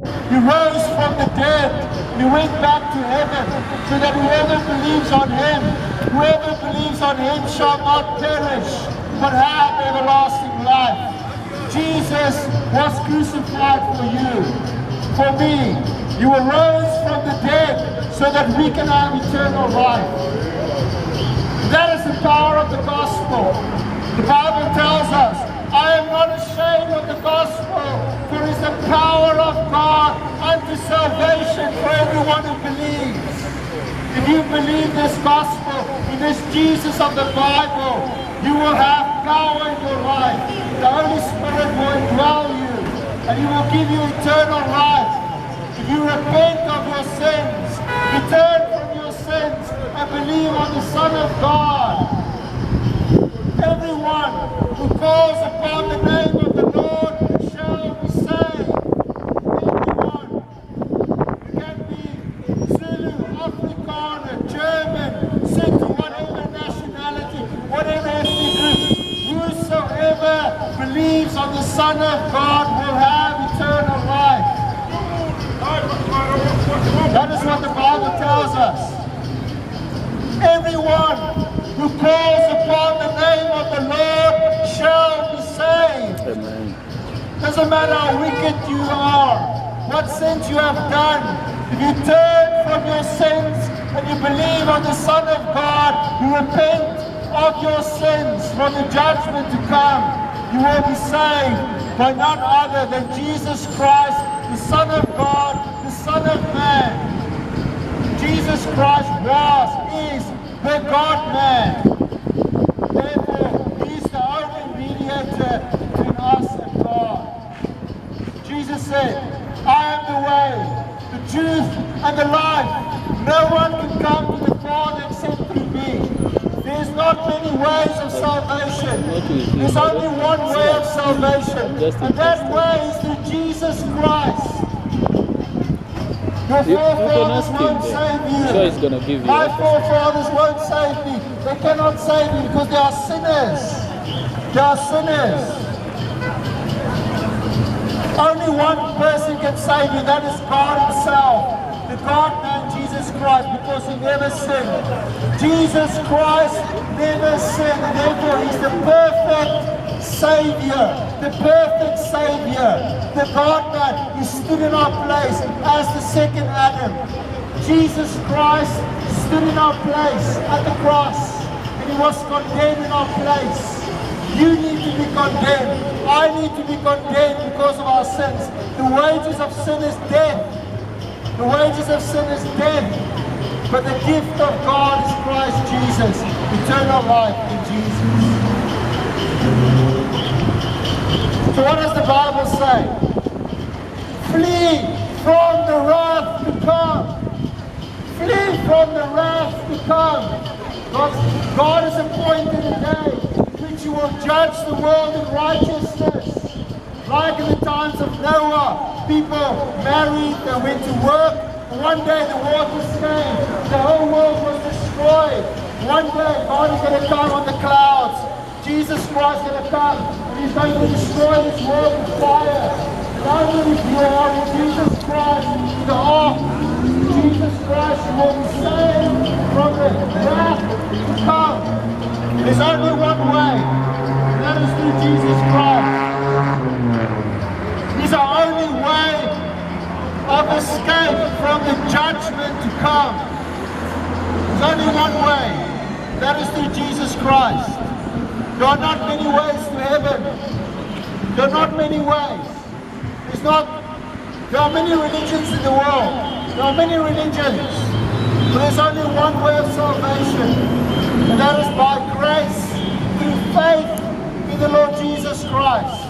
He rose from the dead. He went back to heaven so that whoever believes on him shall not perish, but have everlasting life. Jesus was crucified for you, for me. You arose from the dead so that we can have eternal life. That is the power of the gospel. The Bible tells us, I am not ashamed of the gospel, for it is the power of God unto salvation for everyone who believes. If you believe this gospel, in this Jesus of the Bible, you will have power in your life. The Holy Spirit will indwell you, and He will give you eternal life. If you repent of your sins, return from your sins, and believe on the Son of God, everyone who calls upon the name of the Lord shall be saved. Everyone. You can be Zulu, Afrikaner, German, Sinti, whatever nationality, whatever ethnic group. Whosoever believes on the Son of God will have eternal life. That is what the Bible tells us. Everyone who calls upon the name of the Lord shall be saved. Amen. Doesn't matter how wicked you are, what sins you have done. If you turn from your sins and you believe on the Son of God, you repent of your sins from the judgment to come, you will be saved by none other than Jesus Christ, the Son of God, the Son of Man. Jesus Christ is the God-man. Therefore, He is the only mediator between us and God. Jesus said, I am the way, the truth, and the life. No one can come to the Father except through me. There's not many ways of salvation. There's only one way of salvation, and that way is through Jesus Christ. Your forefathers won't save you. Sure, he's gonna give you. My forefathers won't save me. They cannot save me because they are sinners. They are sinners. Only one person can save you. That is God Himself. The God-man Jesus Christ, because He never sinned. Jesus Christ never sinned. Therefore, He's the perfect Savior, the perfect Savior, the God-man who stood in our place as the second Adam. Jesus Christ stood in our place at the cross, and He was condemned in our place. You need to be condemned. I need to be condemned because of our sins. The wages of sin is death. The wages of sin is death. But the gift of God is Christ Jesus, eternal life in Jesus. So what does the Bible say? Flee from the wrath to come. Flee from the wrath to come. God has appointed a day in which He will judge the world in righteousness. Like in the times of Noah, people married, they went to work. One day the waters came, the whole world was destroyed. One day God is going to come on the clouds. Jesus Christ is going to come, and He's going to destroy this world with fire. And only if you are with Jesus Christ in the ark, Jesus Christ, you will be saved from the wrath to come. There's only one way, and that is through Jesus Christ. He's our only way of escape from the judgment to come. There's only one way, that is through Jesus Christ. There are not many ways to heaven. There are not many ways. There are many religions in the world. There are many religions. But there's only one way of salvation. And that is by grace, through faith in the Lord Jesus Christ.